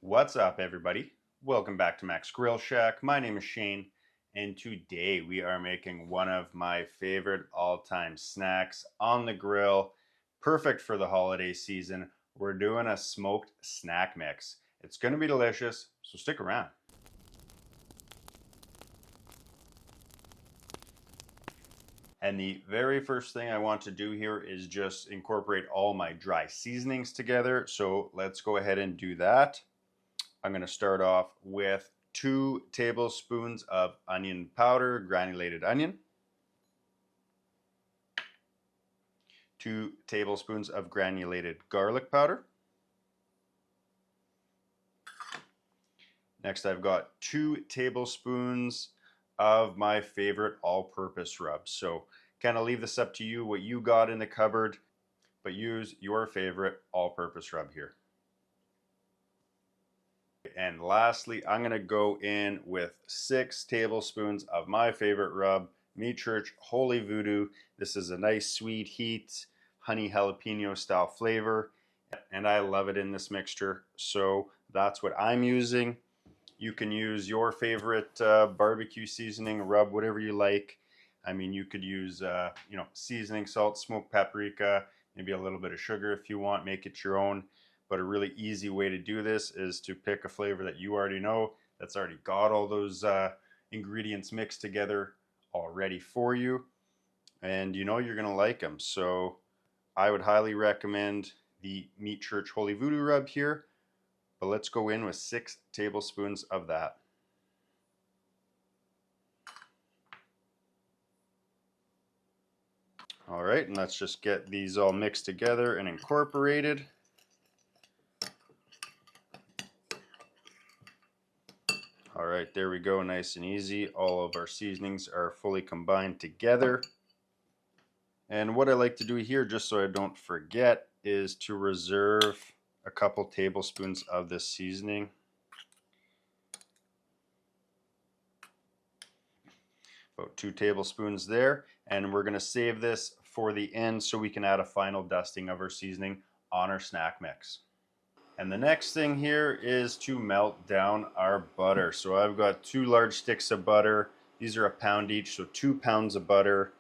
What's up, everybody? Welcome back to Mac's Grill Shack. My name is Shane, and today we are making one of my favorite all-time snacks on the grill, perfect for the holiday season. We're doing a smoked snack mix. It's going to be delicious, so stick around. And the very first thing I want to do here is just incorporate all my dry seasonings together. So let's go ahead and do that. I'm going to start off with 2 tablespoons of onion powder, granulated onion, 2 tablespoons of granulated garlic powder. Next, I've got 2 tablespoons of my favorite all-purpose rub. So kind of leave this up to you, what you got in the cupboard, but use your favorite all-purpose rub here. And lastly, I'm going to go in with 6 tablespoons of my favorite rub, Meat Church Holy Voodoo. This is a nice sweet heat, honey jalapeno style flavor, and I love it in this mixture. So that's what I'm using. You can use your favorite barbecue seasoning, rub, whatever you like. I mean, you could use seasoning, salt, smoked paprika, maybe a little bit of sugar if you want, make it your own. But a really easy way to do this is to pick a flavor that you already know, that's already got all those ingredients mixed together already for you, and you know you're going to like them. So I would highly recommend the Meat Church Holy Voodoo rub here, but let's go in with 6 tablespoons of that. All right, and let's just get these all mixed together and incorporated. All right, there we go, nice and easy. All of our seasonings are fully combined together. And what I like to do here, just so I don't forget, is to reserve a couple tablespoons of this seasoning. About 2 tablespoons there. And we're going to save this for the end so we can add a final dusting of our seasoning on our snack mix. And the next thing here is to melt down our butter. So I've got 2 large sticks of butter. These are a pound each, so 2 pounds of butter,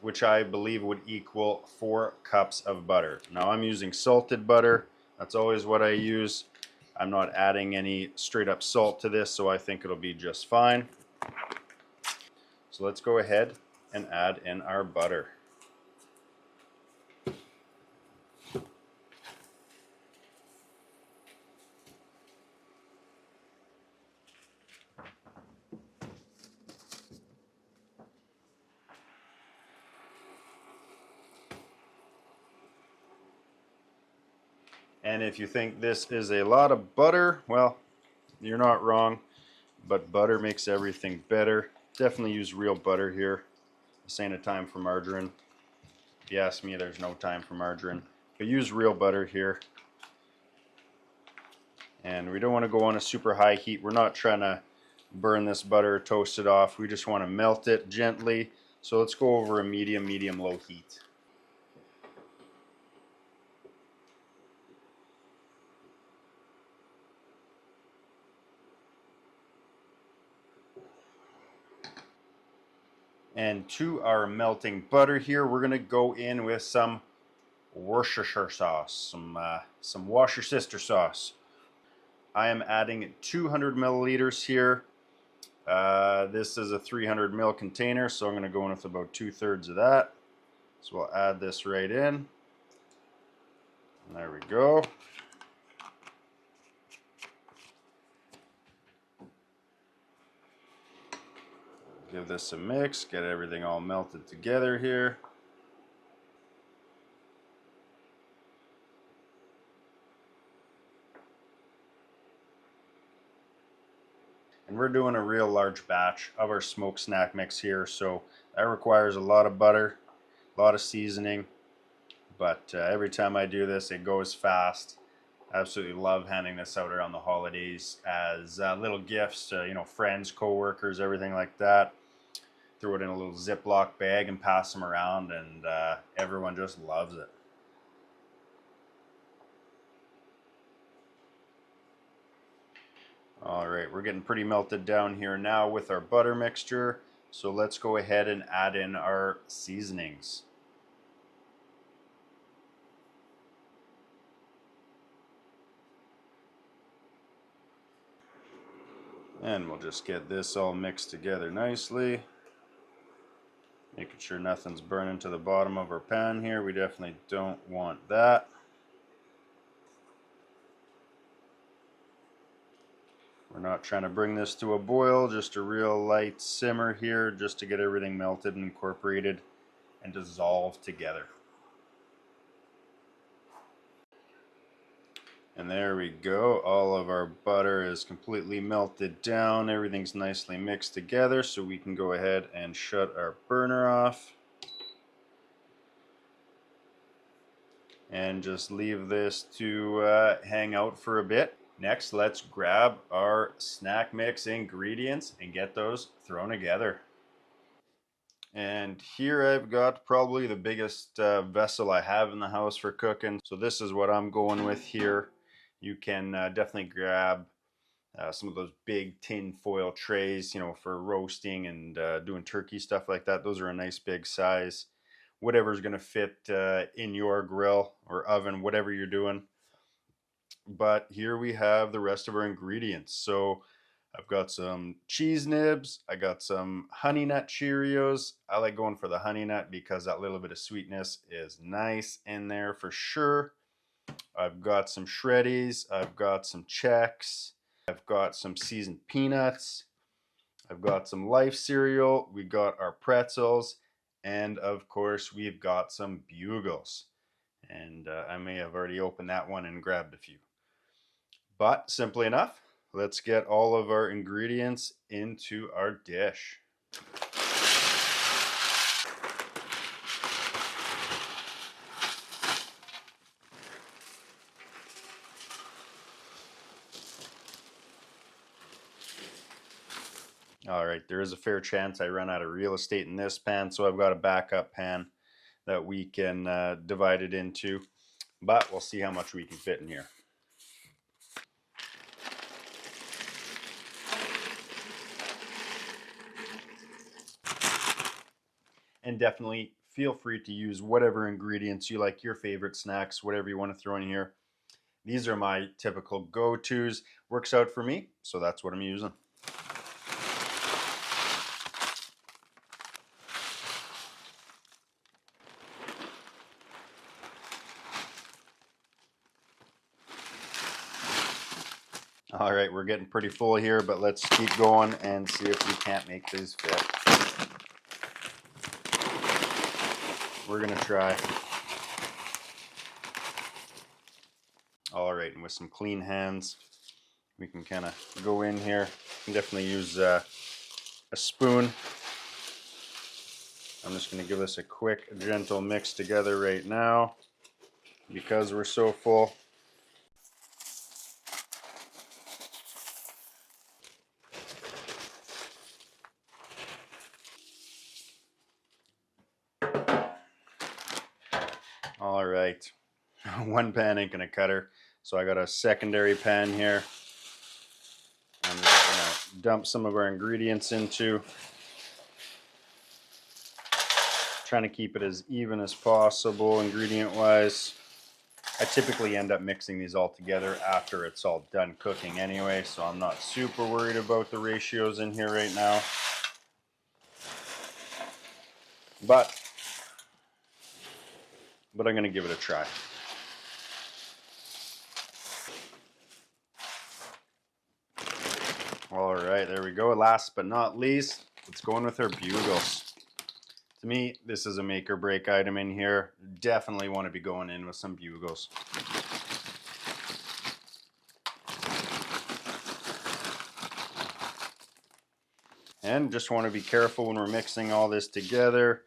which I believe would equal 4 cups of butter. Now I'm using salted butter. That's always what I use. I'm not adding any straight up salt to this, so I think it'll be just fine. So let's go ahead and add in our butter. And if you think this is a lot of butter, well, you're not wrong, but butter makes everything better. Definitely use real butter here. This ain't a time for margarine. If you ask me, there's no time for margarine, but use real butter here. And we don't want to go on a super high heat. We're not trying to burn this butter, toast it off. We just want to melt it gently. So let's go over a medium-low heat. And to our melting butter here, we're going to go in with some Worcestershire sauce, some Worcestershire sauce. I am adding 200 milliliters here. This is a 300 ml container, so I'm going to go in with about 2/3 of that. So we'll add this right in. And there we go. Give this a mix, get everything all melted together here. And we're doing a real large batch of our smoked snack mix here, so that requires a lot of butter, a lot of seasoning, but every time I do this it goes fast. I absolutely love handing this out around the holidays as little gifts to friends, co-workers, everything like that. Throw it in a little Ziploc bag and pass them around, and everyone just loves it. All right, we're getting pretty melted down here now with our butter mixture. So let's go ahead and add in our seasonings. And we'll just get this all mixed together nicely. Making sure nothing's burning to the bottom of our pan here. We definitely don't want that. We're not trying to bring this to a boil, just a real light simmer here just to get everything melted and incorporated and dissolved together. And there we go. All of our butter is completely melted down. Everything's nicely mixed together, so we can go ahead and shut our burner off. And just leave this to hang out for a bit. Next, let's grab our snack mix ingredients and get those thrown together. And here I've got probably the biggest vessel I have in the house for cooking. So this is what I'm going with here. You can definitely grab some of those big tin foil trays, you know, for roasting and doing turkey stuff like that. Those are a nice big size. Whatever's going to fit in your grill or oven, whatever you're doing. But here we have the rest of our ingredients. So I've got some cheese nibs. I got some honey nut Cheerios. I like going for the honey nut because that little bit of sweetness is nice in there for sure. I've got some Shreddies. I've got some Chex. I've got some seasoned peanuts. I've got some Life cereal. We got our pretzels. And of course, we've got some Bugles. And I may have already opened that one and grabbed a few. But simply enough, let's get all of our ingredients into our dish. All right, there is a fair chance I run out of real estate in this pan, so I've got a backup pan that we can divide it into, but we'll see how much we can fit in here. And definitely feel free to use whatever ingredients you like, your favorite snacks, whatever you want to throw in here. These are my typical go-tos. Works out for me, so that's what I'm using. All right, we're getting pretty full here, but let's keep going and see if we can't make these fit. We're gonna try. All right, and with some clean hands, we can kind of go in here. You can definitely use a spoon. I'm just gonna give this a quick, gentle mix together right now because we're so full. All right, one pan ain't gonna cut her, so I got a secondary pan here. I'm just gonna dump some of our ingredients into. Trying to keep it as even as possible ingredient wise. I typically end up mixing these all together after it's all done cooking anyway, so I'm not super worried about the ratios in here right now. But I'm going to give it a try. All right, there we go. Last but not least, let's go in with our Bugles. To me, this is a make or break item in here. Definitely want to be going in with some Bugles. And just want to be careful when we're mixing all this together.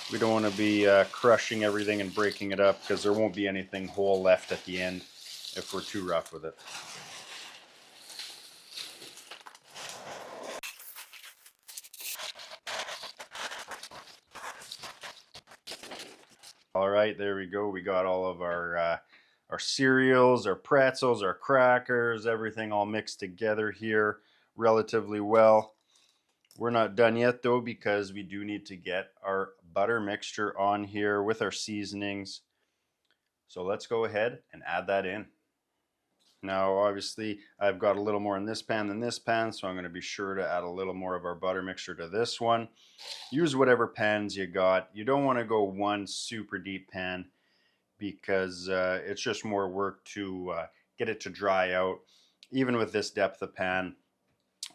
We don't want to be crushing everything and breaking it up because there won't be anything whole left at the end if we're too rough with it. All right, there we go. We got all of our our cereals, our pretzels, our crackers, everything all mixed together here relatively well. We're not done yet though, because we do need to get our butter mixture on here with our seasonings. So let's go ahead and add that in. Now obviously I've got a little more in this pan than this pan, so I'm going to be sure to add a little more of our butter mixture to this one. Use whatever pans you got. You don't want to go one super deep pan, because it's just more work to get it to dry out. Even with this depth of pan,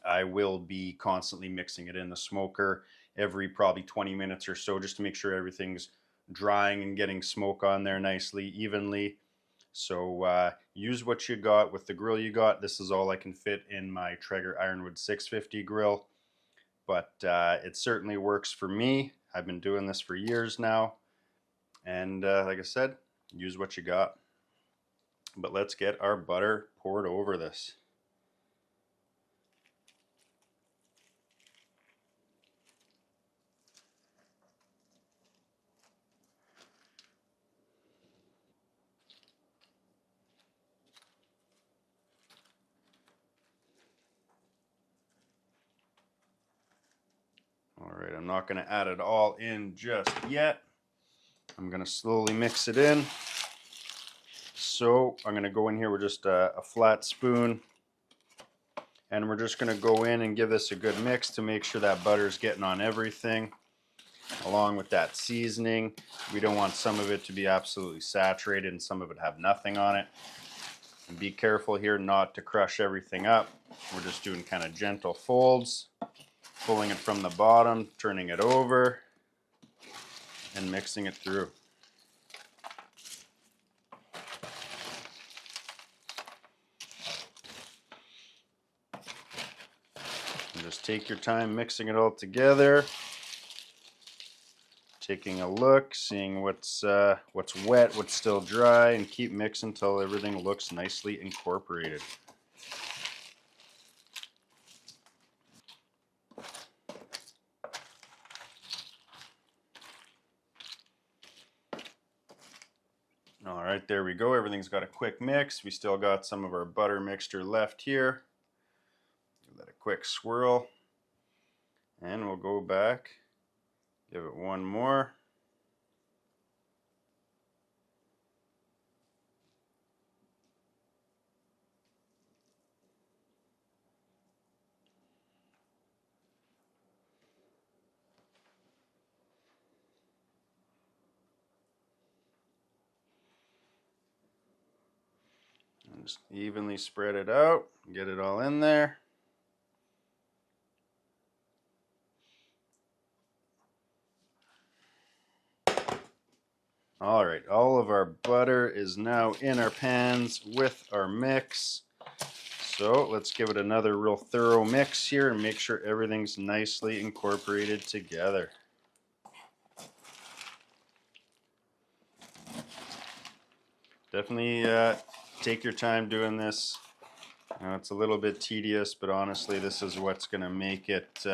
I will be constantly mixing it in the smoker every probably 20 minutes or so, just to make sure everything's drying and getting smoke on there nicely, evenly. So use what you got with the grill you got. This is all I can fit in my Traeger Ironwood 650 grill, but it certainly works for me. I've been doing this for years now, and like I said, use what you got. But let's get our butter poured over this. All right, I'm not going to add it all in just yet. I'm going to slowly mix it in. So I'm going to go in here with just a flat spoon, and we're just going to go in and give this a good mix to make sure that butter is getting on everything, along with that seasoning. We don't want some of it to be absolutely saturated and some of it have nothing on it. And be careful here not to crush everything up. We're just doing kind of gentle folds, pulling it from the bottom, turning it over, and mixing it through. And just take your time mixing it all together, taking a look, seeing what's wet, what's still dry, and keep mixing until everything looks nicely incorporated. All right, there we go. Everything's got a quick mix. We still got some of our butter mixture left here. Give that a quick swirl, and we'll go back, give it one more. And just evenly spread it out, get it all in there. All right, all of our butter is now in our pans with our mix. So let's give it another real thorough mix here and make sure everything's nicely incorporated together. Definitely take your time doing this. It's a little bit tedious, but honestly, this is what's going to make it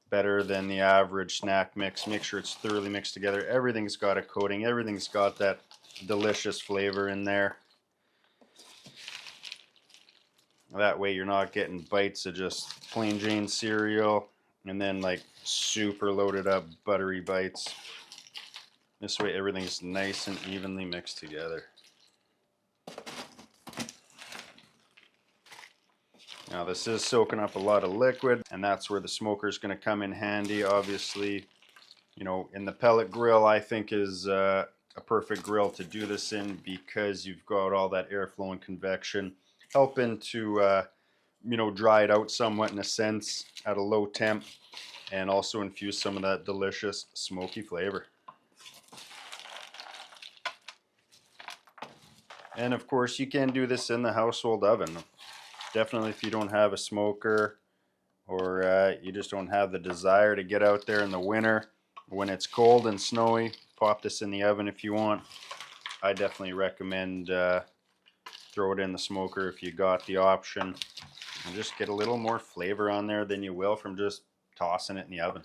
better than the average snack mix. Make sure it's thoroughly mixed together. Everything's got a coating. Everything's got that delicious flavor in there. That way you're not getting bites of just plain Jane cereal and then like super loaded up buttery bites. This way everything's nice and evenly mixed together. Now this is soaking up a lot of liquid, and that's where the smoker is going to come in handy. Obviously, you know, in the pellet grill, I think is a perfect grill to do this in, because you've got all that airflow and convection helping to you know, dry it out somewhat in a sense at a low temp, and also infuse some of that delicious smoky flavor. And of course you can do this in the household oven. Definitely if you don't have a smoker, or you just don't have the desire to get out there in the winter when it's cold and snowy, pop this in the oven if you want. I definitely recommend throw it in the smoker if you got the option, and just get a little more flavor on there than you will from just tossing it in the oven.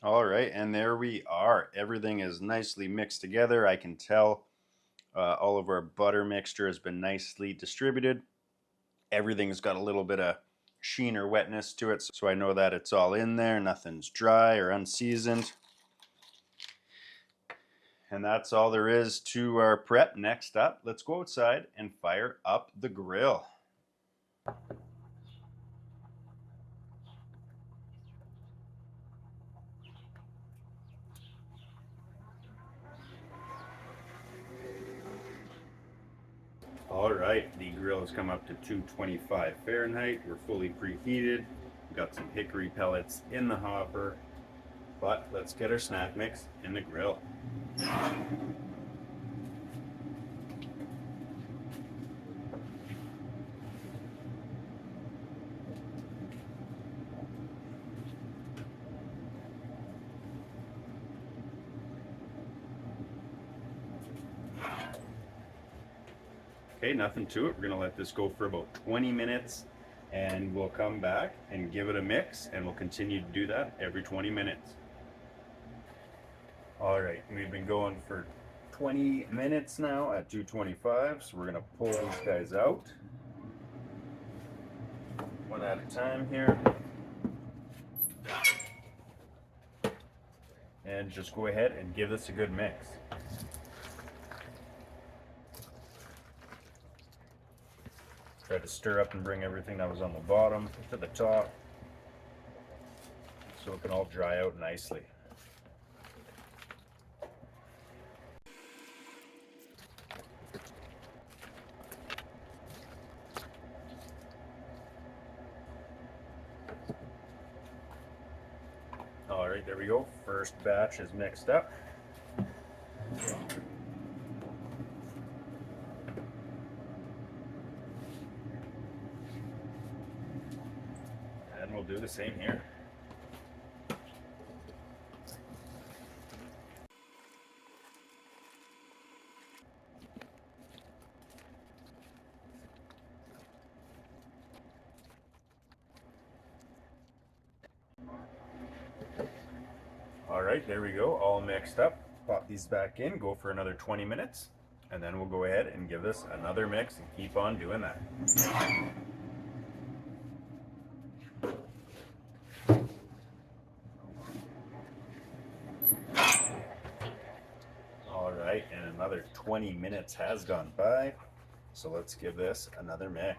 All right, and there we are. Everything is nicely mixed together. I can tell all of our butter mixture has been nicely distributed. Everything's got a little bit of sheen or wetness to it, so I know that it's all in there. Nothing's dry or unseasoned. And that's all there is to our prep. Next up, let's go outside and fire up the grill. All right, the grill has come up to 225 Fahrenheit. We're fully preheated. We've got some hickory pellets in the hopper, but let's get our snack mix in the grill. Okay, nothing to it. We're gonna let this go for about 20 minutes and we'll come back and give it a mix, and we'll continue to do that every 20 minutes. All right, we've been going for 20 minutes now at 225, so we're gonna pull these guys out one at a time here. And just go ahead and give this a good mix. Try to stir up and bring everything that was on the bottom to the top so it can all dry out nicely. All right, there we go. First batch is mixed up. And we'll do the same here. All right, there we go, all mixed up. Pop these back in, go for another 20 minutes, and then we'll go ahead and give this another mix and keep on doing that. All right, and another 20 minutes has gone by, so let's give this another mix.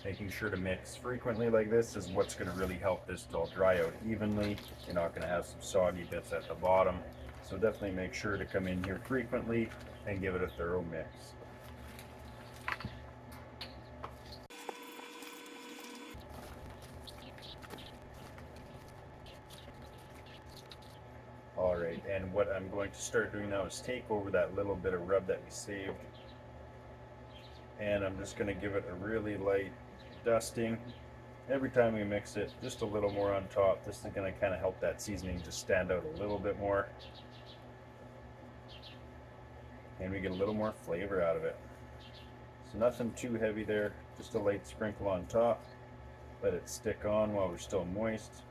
Making sure to mix frequently like this is what's going to really help this to all dry out evenly. You're not going to have some soggy bits at the bottom. So definitely make sure to come in here frequently and give it a thorough mix. All right, and what I'm going to start doing now is take over that little bit of rub that we saved, and I'm just going to give it a really light dusting. Every time we mix it, just a little more on top. This is going to kind of help that seasoning just stand out a little bit more, and we get a little more flavor out of it. So nothing too heavy there, just a light sprinkle on top. Let it stick on while we're still moist.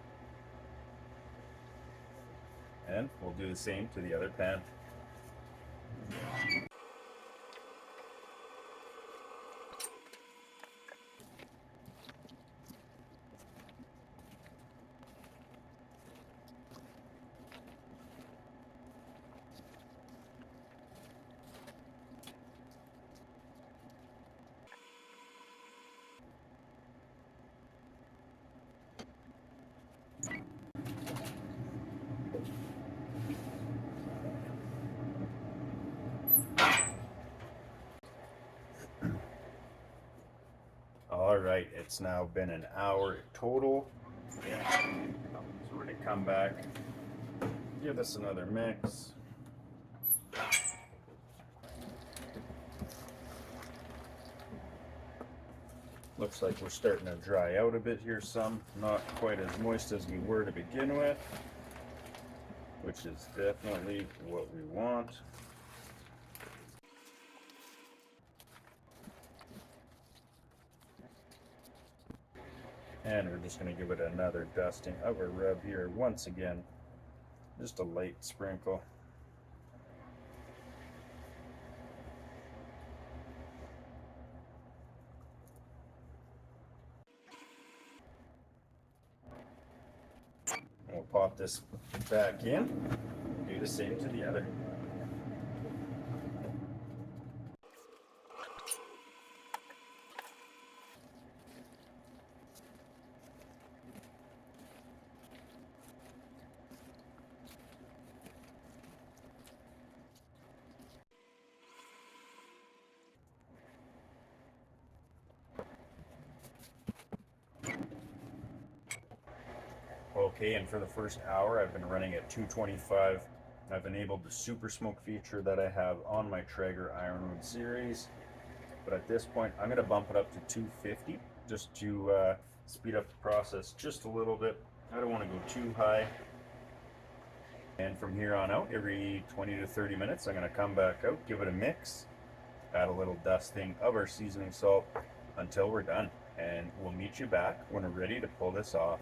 And we'll do the same to the other pan. All right, it's now been an hour total. So we're gonna come back, give this another mix. Looks like we're starting to dry out a bit here some. Not quite as moist as we were to begin with, which is definitely what we want. And we're just going to give it another dusting of a rub here once again. Just a light sprinkle. We'll pop this back in, do the same to the other. Okay, and for the first hour I've been running at 225. I've enabled the super smoke feature that I have on my Traeger Ironwood series, but at this point I'm going to bump it up to 250 just to speed up the process just a little bit. I don't want to go too high. And from here on out, every 20 to 30 minutes I'm going to come back out, give it a mix, add a little dusting of our seasoning salt until we're done, and we'll meet you back when we're ready to pull this off.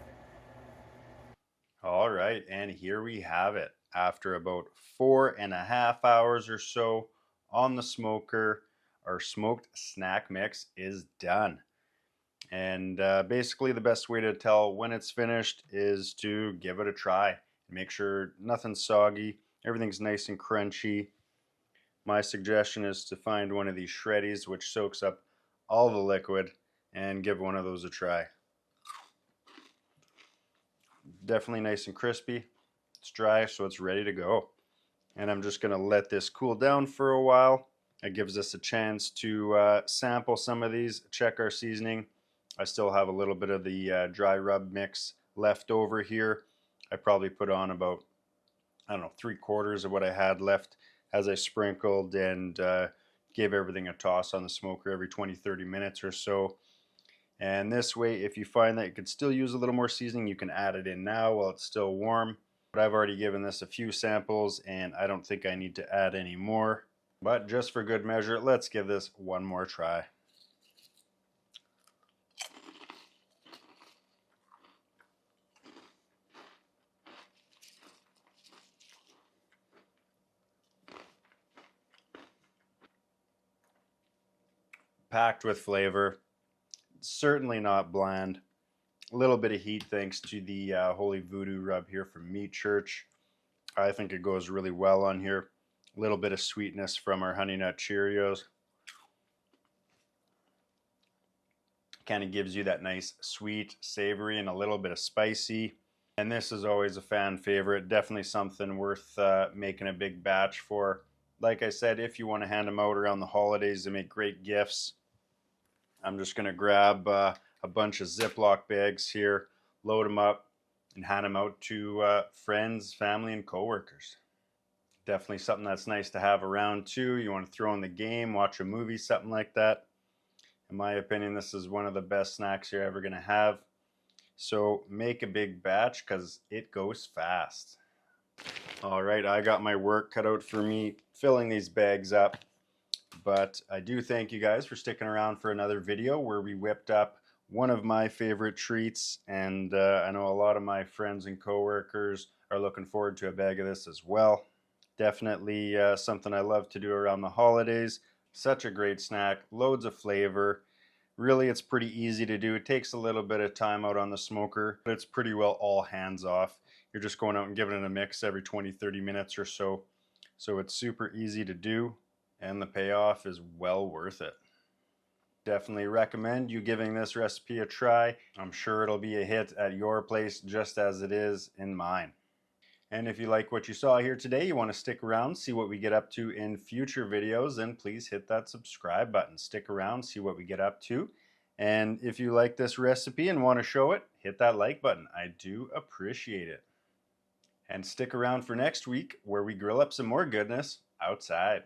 All right, and here we have it. After about 4.5 hours or so on the smoker, our smoked snack mix is done. And basically the best way to tell when it's finished is to give it a try. Make sure nothing's soggy, everything's nice and crunchy. My suggestion is to find one of these shreddies which soaks up all the liquid and give one of those a try. Definitely nice and crispy. It's dry, so it's ready to go. And I'm just going to let this cool down for a while. It gives us a chance to sample some of these, check our seasoning. I still have a little bit of the dry rub mix left over here. I probably put on about, I don't know, 3/4 of what I had left as I sprinkled and gave everything a toss on the smoker every 20-30 minutes or so. And this way, if you find that you could still use a little more seasoning, you can add it in now while it's still warm. But I've already given this a few samples and I don't think I need to add any more. But just for good measure, let's give this one more try. Packed with flavor, certainly not bland. A little bit of heat thanks to the Holy Voodoo rub here from Meat Church. I think it goes really well on here. A little bit of sweetness from our Honey Nut Cheerios. Kind of gives you that nice sweet, savory, and a little bit of spicy. And this is always a fan favorite. Definitely something worth making a big batch for. Like I said, if you want to hand them out around the holidays, they make great gifts. I'm just going to grab a bunch of Ziploc bags here, load them up, and hand them out to friends, family, and coworkers. Definitely something that's nice to have around too. You want to throw in the game, watch a movie, something like that. In my opinion, this is one of the best snacks you're ever going to have. So make a big batch because it goes fast. All right, I got my work cut out for me filling these bags up. But I do thank you guys for sticking around for another video where we whipped up one of my favorite treats, and I know a lot of my friends and coworkers are looking forward to a bag of this as well. Definitely something I love to do around the holidays. Such a great snack, loads of flavor. Really, it's pretty easy to do. It takes a little bit of time out on the smoker, but it's pretty well all hands off. You're just going out and giving it a mix every 20-30 minutes or so. So it's super easy to do, and the payoff is well worth it. Definitely recommend you giving this recipe a try. I'm sure it'll be a hit at your place just as it is in mine. And if you like what you saw here today, you want to stick around, see what we get up to in future videos, then please hit that subscribe button. Stick around, see what we get up to. And if you like this recipe and want to show it, hit that like button. I do appreciate it. And stick around for next week where we grill up some more goodness outside.